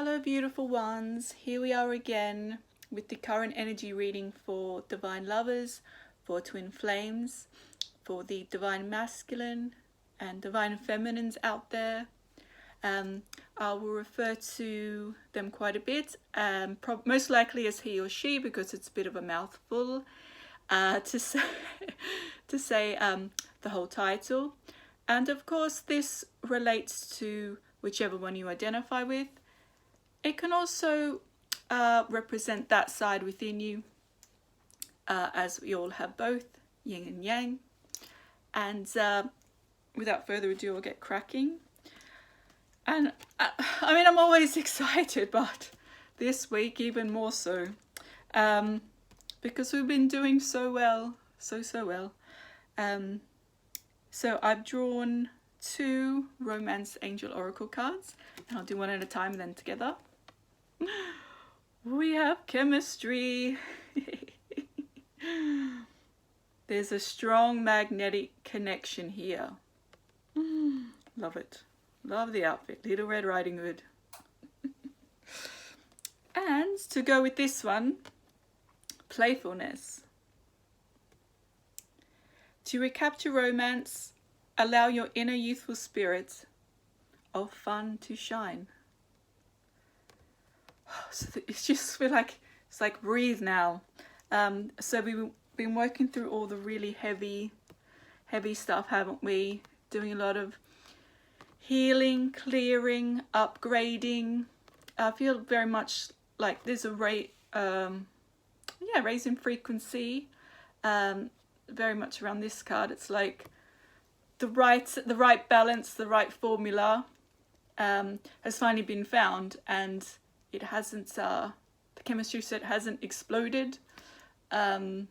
Hello beautiful ones, here we are again with the current energy reading for Divine Lovers, for Twin Flames, for the Divine Masculine and Divine Feminines out there. I will refer to them quite a bit, most likely as he or she because it's a bit of a mouthful to say, the whole title. And of course this relates to whichever one you identify with. It can also represent that side within you, as we all have both, yin and yang. And without further ado, I'll get cracking. And I mean, I'm always excited, but this week even more so, because we've been doing so well, so well. So I've drawn 2 Romance Angel Oracle cards, and I'll do one at a time then together. We have chemistry. There's a strong magnetic connection here. Love it. Love the outfit. Little Red Riding Hood. And to go with this one, playfulness. To recapture romance, allow your inner youthful spirit of fun to shine. So it's just feel like it's like breathe now. So we've been working through all the really heavy stuff, haven't we? Doing a lot of healing, clearing, upgrading. I feel very much like there's a raising frequency. Very much around this card. It's like the right balance, the right formula has finally been found, and it hasn't, the chemistry set hasn't exploded. I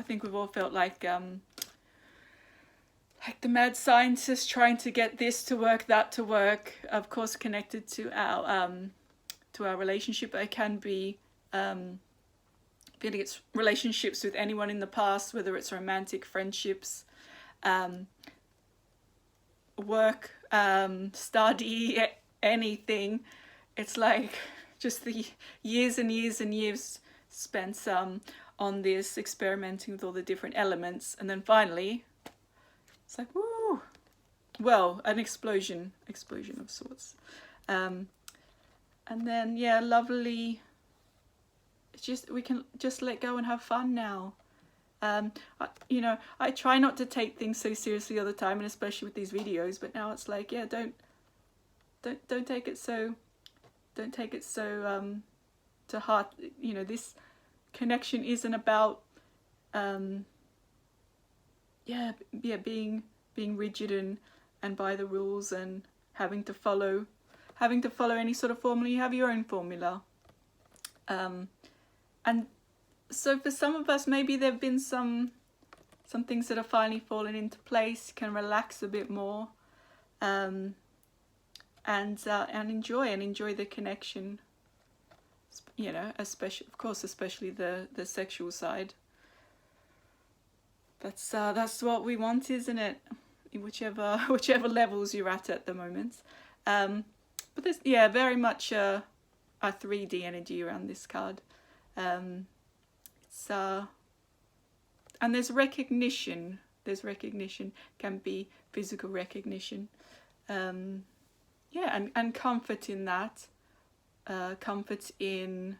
think we've all felt like the mad scientist trying to get this to work, that to work, of course connected to our relationship. It can be feeling it's relationships with anyone in the past, whether it's romantic, friendships, work, study, anything. It's like just the years and years spent on this, experimenting with all the different elements, and then finally it's like, woo! Well, an explosion of sorts. And then, yeah, lovely. It's just, we can just let go and have fun now. I try not to take things so seriously all the time, and especially with these videos, but now it's like, yeah, don't take it so to heart. You know, this connection isn't about being rigid and by the rules and having to follow any sort of formula. You have your own formula. And so for some of us, maybe there have been some things that have finally fallen into place. You can relax a bit more, and enjoy the connection. You know, especially the sexual side. That's what we want, isn't it? Whichever levels you're at the moment. But there's very much a 3D energy around this card. And there's recognition. Can be physical recognition. And comfort in that. Comfort in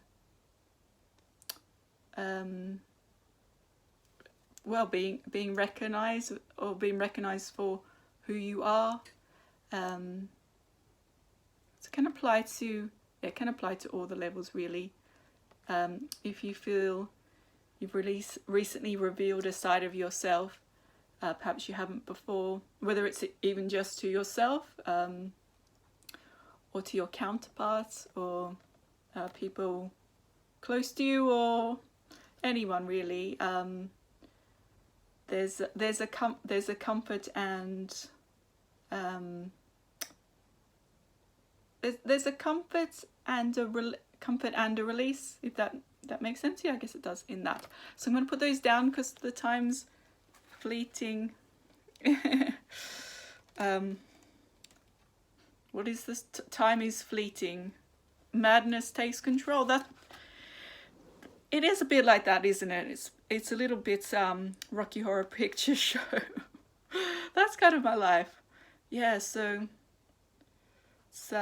being recognized, or being recognized for who you are. So it can apply to all the levels, really. If you feel you've recently revealed a side of yourself, perhaps you haven't before, whether it's even just to yourself, or to your counterparts, or people close to you, or anyone really. There's a comfort and there's a comfort and a release, if that makes sense. Yeah, I guess it does in that. So I'm going to put those down because the time's fleeting. What is this? Time is fleeting. Madness takes control. That it is a bit like that, isn't it? It's a little bit Rocky Horror Picture Show. That's kind of my life. Yeah, so it's,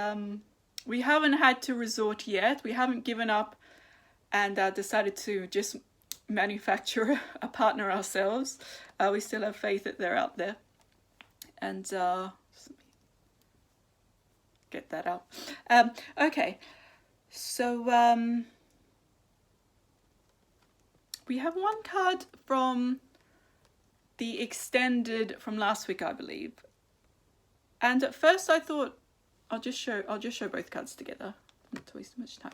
we haven't had to resort yet. We haven't given up and decided to just manufacture a partner ourselves. We still have faith that they're out there. And get that out. Okay, so we have one card from the extended from last week, I believe. And at first I thought I'll just show both cards together. Not to waste too much time.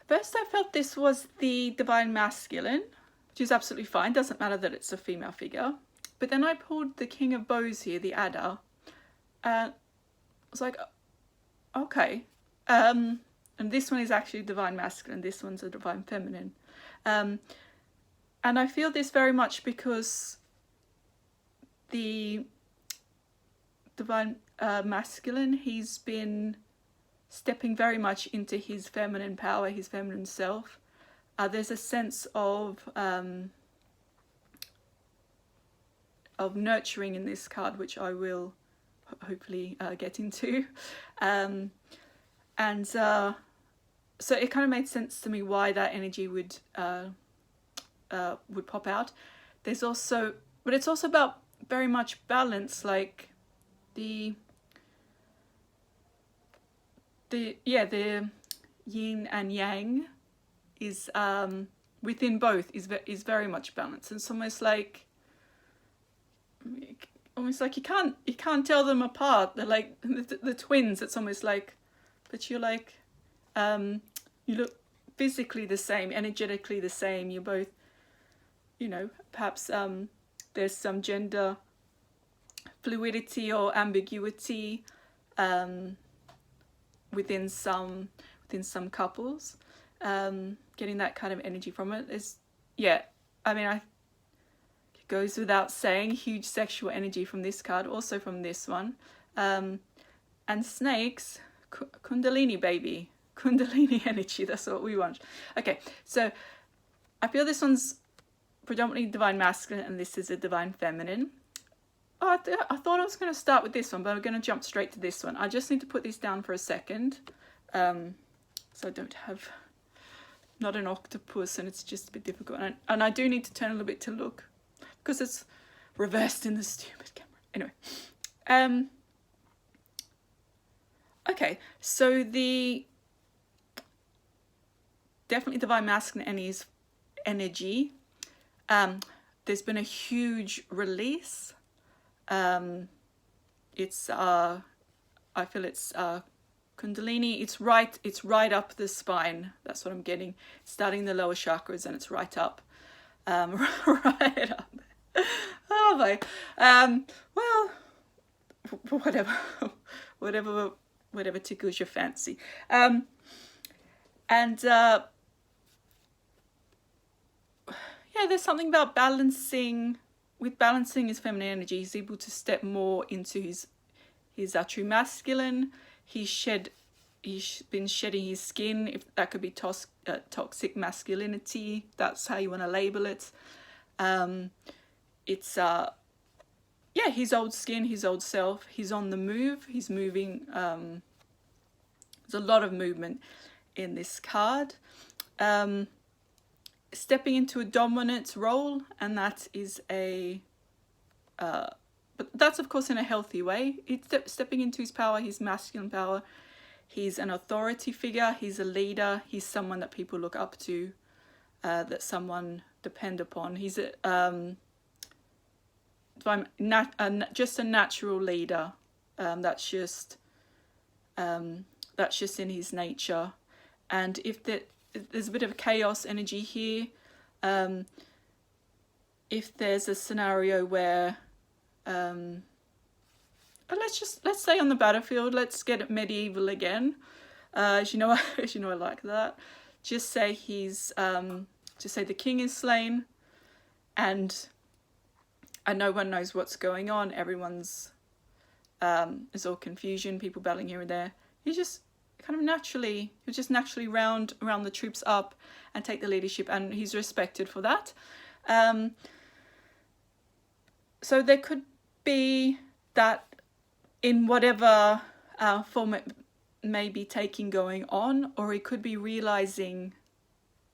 First I felt this was the Divine Masculine, which is absolutely fine. Doesn't matter that it's a female figure. But then I pulled the King of Bows here, the Adder. And I was like, okay. And this one is actually Divine Masculine. This one's a Divine Feminine. And I feel this very much because the Divine Masculine, he's been stepping very much into his feminine power, his feminine self. There's a sense of nurturing in this card, which I will hopefully get into. So it kind of made sense to me why that energy would pop out. There's also, but it's also about very much balance, like the yin and yang is within both is very much balanced. And it's almost like you can't tell them apart. They're like the twins. It's almost like, but you're like you look physically the same, energetically the same. You're both, perhaps there's some gender fluidity or ambiguity within some couples. Getting that kind of energy from it is, it goes without saying, huge sexual energy from this card, also from this one. And snakes, Kundalini baby, Kundalini energy, that's what we want. Okay, so I feel this one's predominantly Divine Masculine and this is a Divine Feminine. I thought I was going to start with this one, but I'm going to jump straight to this one. I just need to put this down for a second, so I don't have, not an octopus, and it's just a bit difficult. And I do need to turn a little bit to look, because it's reversed in the stupid camera. Anyway, okay, so the definitely Divine Masculine energy. There's been a huge release. It's I feel it's Kundalini. It's right up the spine. That's what I'm getting. It's starting the lower chakras and it's right up, right up. Oh my. Well, whatever tickles your fancy. There's something about balancing his feminine energy. He's able to step more into his true masculine. He's been shedding his skin, if that could be toxic masculinity. That's how you want to label it. It's his old skin, his old self. He's on the move. He's moving. There's a lot of movement in this card. Stepping into a dominant role, and that is but that's of course in a healthy way. He's stepping into his power, his masculine power. He's an authority figure. He's a leader. He's someone that people look up to, that someone depend upon. He's just a natural leader. That's just in his nature. And if there's a bit of chaos energy here. If there's a scenario where, let's say on the battlefield, let's get it medieval again. As you know, I like that. Just say the king is slain, and no one knows what's going on. Everyone's There's all confusion, people battling here and there. He just kind of naturally round the troops up and take the leadership, and he's respected for that. So there could be that in whatever form it may be taking going on, or he could be realizing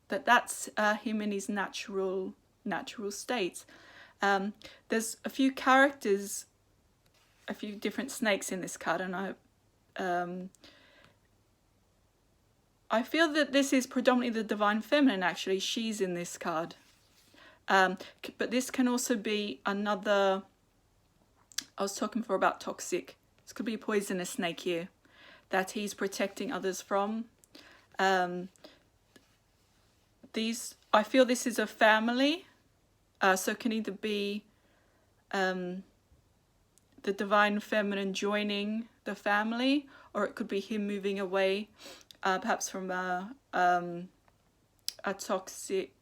that that's him in his natural state. There's a few characters, a few different snakes in this card, and I feel that this is predominantly the divine feminine. Actually, she's in this card, but this can also be another. I was talking before about toxic. This could be a poisonous snake here that he's protecting others from. I feel this is a family, so it can either be the divine feminine joining the family, or it could be him moving away, perhaps from a toxic.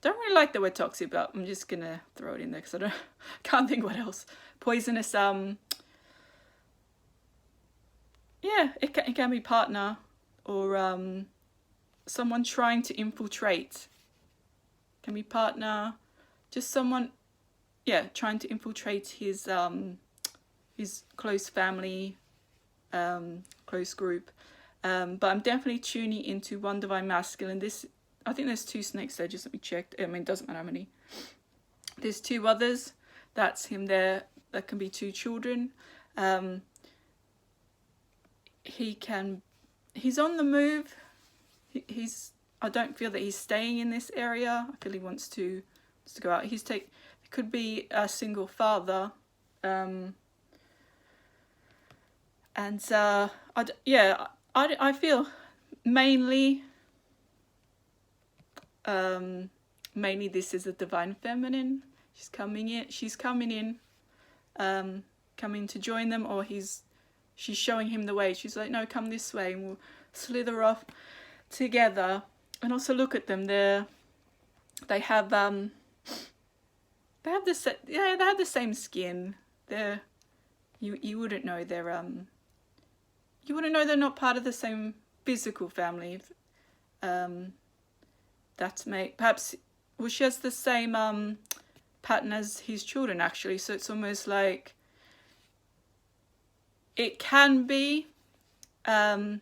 Don't really like the word toxic, but I'm just gonna throw it in there because I can't think what else. Poisonous. Yeah, it can be partner, or someone trying to infiltrate. Can be partner, just someone, yeah, trying to infiltrate his close family, close group. But I'm definitely tuning into one divine masculine. I think there's 2 snakes there, just let me check. I mean, it doesn't matter how many. There's 2 others. That's him there. That can be 2 children. He's on the move. I don't feel that he's staying in this area. I feel he wants to go out. It could be a single father. I feel mainly this is a divine feminine. She's coming in, coming to join them, or she's showing him the way. She's like, no, come this way, and we'll slither off together. And also look at them. They have the same skin. You wouldn't know they're not part of the same physical family. Perhaps she has the same pattern as his children, actually. So it's almost like it can be a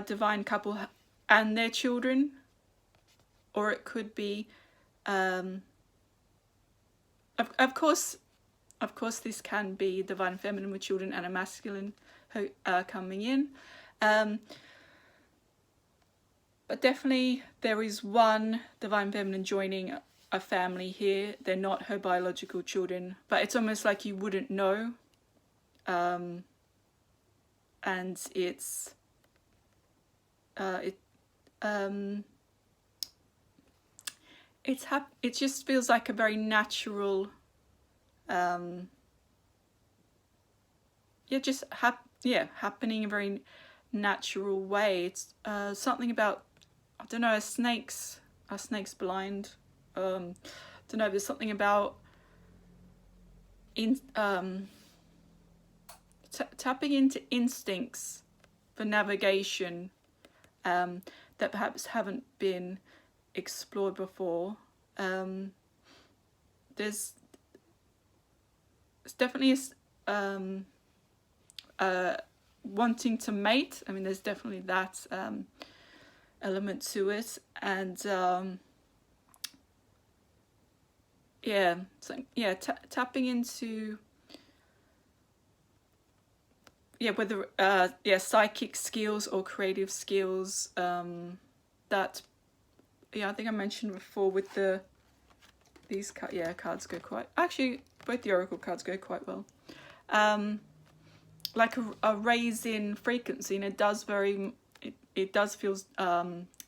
divine couple and their children, or it could be of course this can be divine feminine with children and a masculine coming in, but definitely there is one divine feminine joining a family here. They're not her biological children, but it's almost like you wouldn't know, and it just feels like a very natural, happening in a very natural way. It's something about, I don't know, a snake's blind. Don't know. There's something about tapping into instincts for navigation that perhaps haven't been explored before. There's definitely wanting to mate. I mean, there's definitely that element to it, and tapping into whether psychic skills or creative skills that I think I mentioned before with these cards go quite, actually both the oracle cards go quite well, like a raise in frequency, and it does feel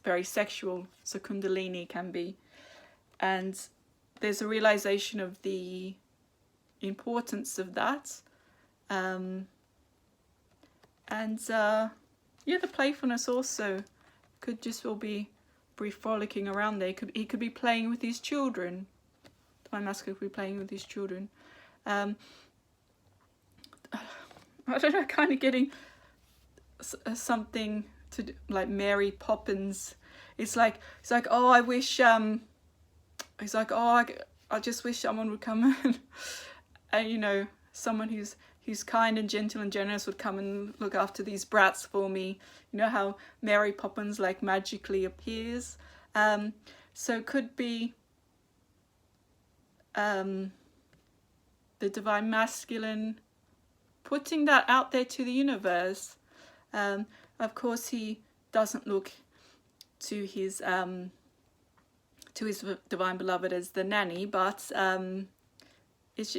very sexual, so kundalini can be, and there's a realization of the importance of that, the playfulness also could just all be frolicking around there. He could be playing with his children. My masculine could be playing with his children. I don't know, kind of getting something to do, like Mary Poppins. It's like oh, I wish he's like, oh, I just wish someone would come and you know, someone who's kind and gentle and generous would come and look after these brats for me. You know how Mary Poppins like magically appears. So it could be the divine masculine putting that out there to the universe. Of course, he doesn't look to his divine beloved as the nanny, but it's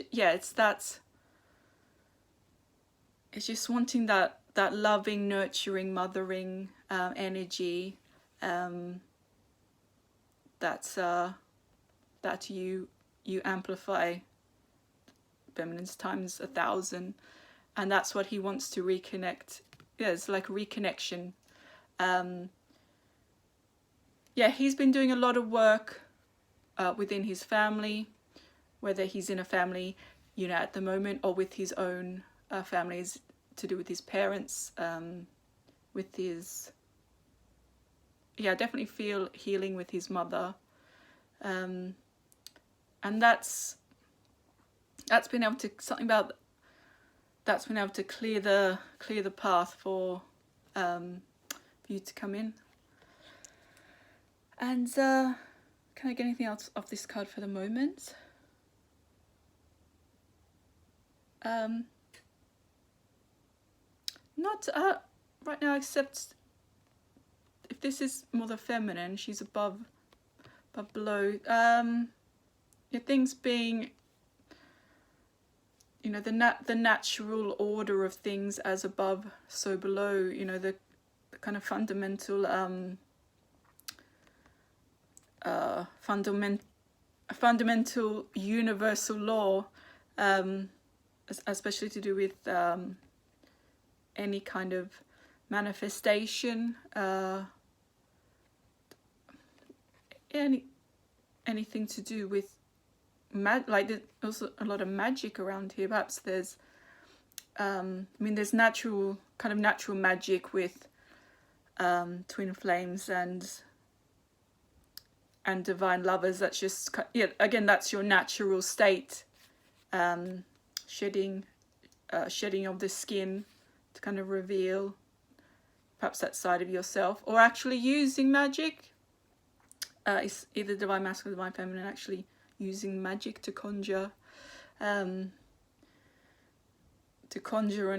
just wanting that loving, nurturing, mothering energy that you amplify feminine's times 1,000, and that's what he wants to reconnect. Yeah, it's like reconnection. He's been doing a lot of work within his family, whether he's in a family, you know, at the moment, or with his own families, to do with his parents, with his, definitely feel healing with his mother, and that's been able to clear the path for you to come in. And can I get anything else off this card for the moment? Not right now, except if this is more the feminine, she's above below. Things being, you know, the natural order of things as above, so below. You know, the kind of fundamental fundamental universal law, especially to do with any kind of manifestation, anything to do with like there's also a lot of magic around here. Perhaps there's there's natural magic with twin flames and divine lovers. That's just, again, that's your natural state, shedding of the skin to kind of reveal perhaps that side of yourself, or actually using magic. It's either divine masculine or divine feminine, actually using magic to conjure and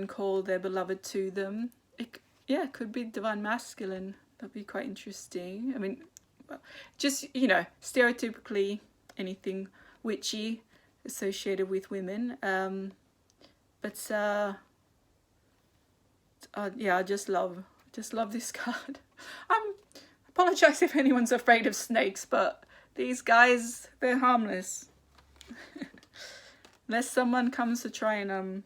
call their beloved to them. It could be divine masculine. That'd be quite interesting. I mean, just, you know, stereotypically anything witchy associated with women, but I just love this card. I apologize if anyone's afraid of snakes, but these guys, they're harmless. Unless someone comes to try and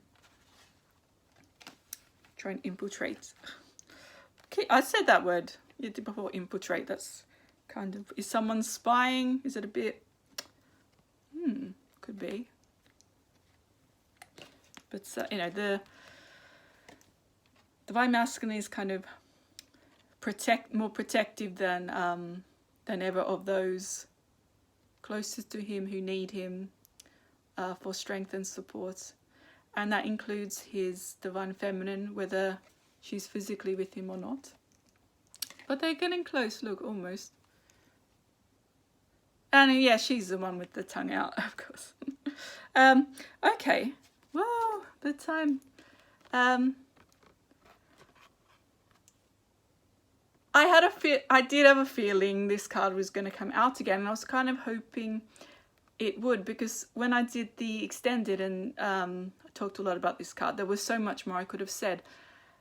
infiltrate. Okay, I said that word before, infiltrate. That's kind of, is someone spying? Is it a bit, could be. But you know, the divine masculine is kind of more protective than ever of those closest to him who need him for strength and support, and that includes his divine feminine, whether she's physically with him or not. But they're getting close. Look, almost. And yeah, she's the one with the tongue out, of course. Okay. Well, the time. I did have a feeling this card was going to come out again, and I was kind of hoping it would, because when I did the extended and I talked a lot about this card, there was so much more I could have said.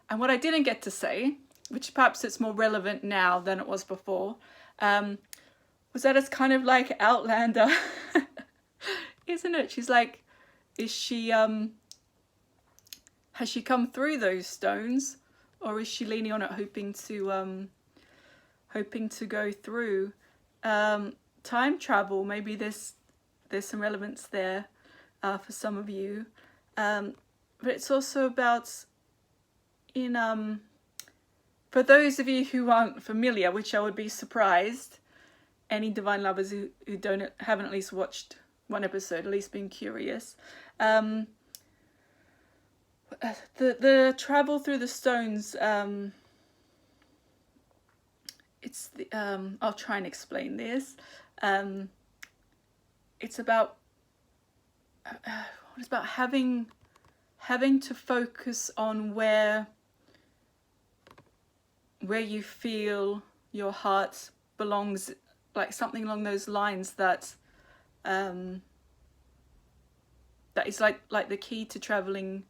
And what I didn't get to say, which perhaps it's more relevant now than it was before, was that it's kind of like Outlander, isn't it? She's like, is she, has she come through those stones, or is she leaning on it, hoping to go through? Time travel, maybe there's some relevance there for some of you. but it's also about for those of you who aren't familiar, which I would be surprised, any divine lovers who haven't at least watched one episode, at least been curious. The travel through the stones, it's the I'll try and explain this. It's about having to focus on where you feel your heart belongs, like something along those lines, that is like the key to traveling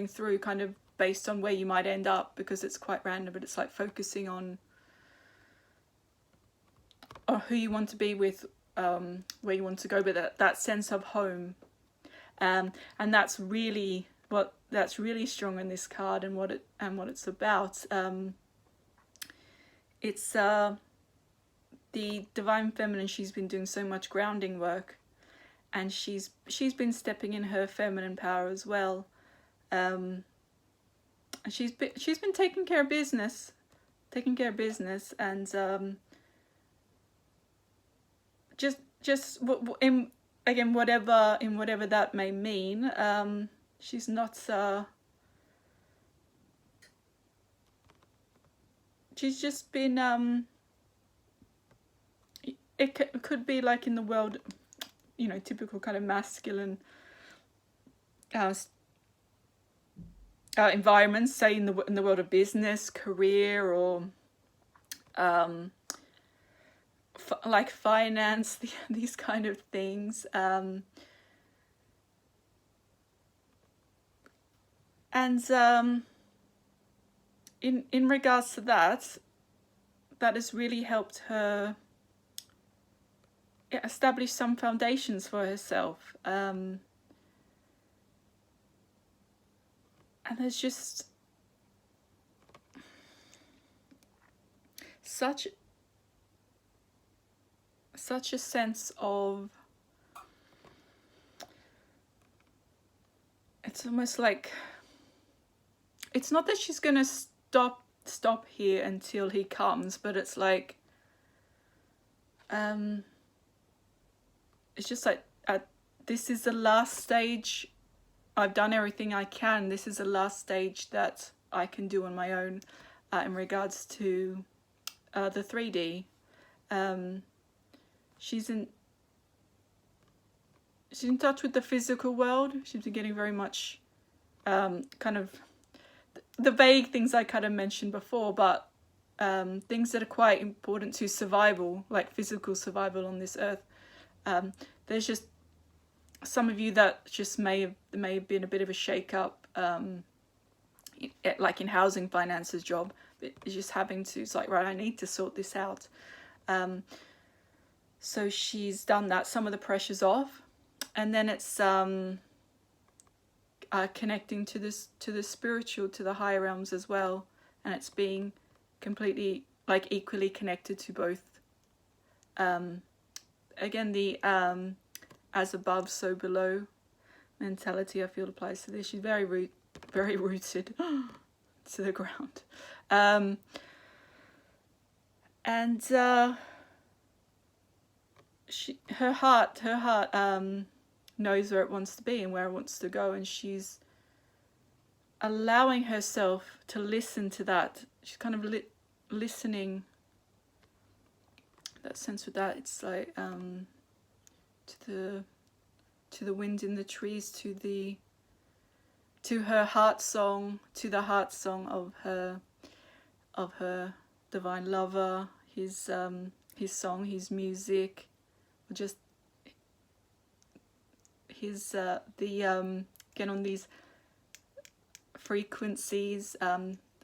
through, kind of based on where you might end up, because it's quite random, but it's like focusing on who you want to be with, where you want to go, but that sense of home, and that's really strong in this card, and what it's about. It's the divine feminine. She's been doing so much grounding work, and she's been stepping in her feminine power as well. And she's been taking care of business, and just in whatever that may mean. She's not. She's just been. It could be like in the world, typical kind of masculine environments, say in the world of business, career, or like finance, these kind of things. In regards to that has really helped her establish some foundations for herself. And there's just such a sense of, it's almost like, it's not that she's gonna stop here until he comes, but it's like it's just like, this is the last stage. I've done everything I can. This is the last stage that I can do on my own, in regards to the 3D. She's in touch with the physical world. She's been getting very much kind of the vague things I kind of mentioned before, but things that are quite important to survival, like physical survival on this earth. There's just some of you that just may have been a bit of a shake-up, like in housing, finances, job. It's just having to, it's like, right, I need to sort this out. So she's done that. Some of the pressure's off, and then it's connecting to the spiritual, to the higher realms as well, and it's being completely, like, equally connected to both. Again, the as above, so below mentality, I feel, applies to this. She's very rooted to the ground, and her heart knows where it wants to be and where it wants to go, and she's allowing herself to listen to that. She's kind of listening. That sense with that, it's like to the wind in the trees, to her heart song, to the heart song of her divine lover, his song, his music, or just his again, on these frequencies.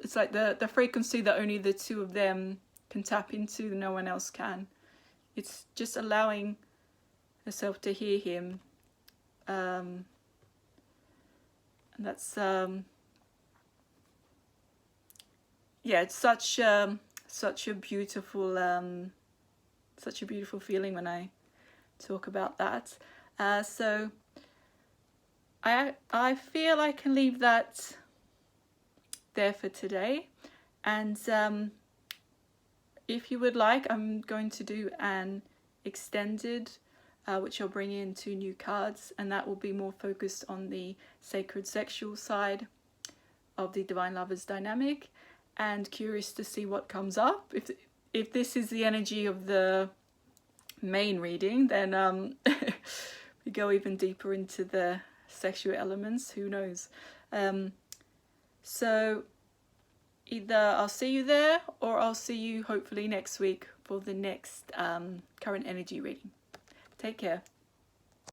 It's like the frequency that only the two of them can tap into, no one else can. It's just allowing herself to hear him, and that's it's such a beautiful feeling when I talk about that. So I feel I can leave that there for today. And if you would like, I'm going to do an extended, which I'll bring in 2 new cards, and that will be more focused on the sacred sexual side of the Divine Lovers dynamic, and curious to see what comes up. If this is the energy of the main reading, then we go even deeper into the sexual elements, who knows. So either I'll see you there, or I'll see you hopefully next week for the next current energy reading. Take care.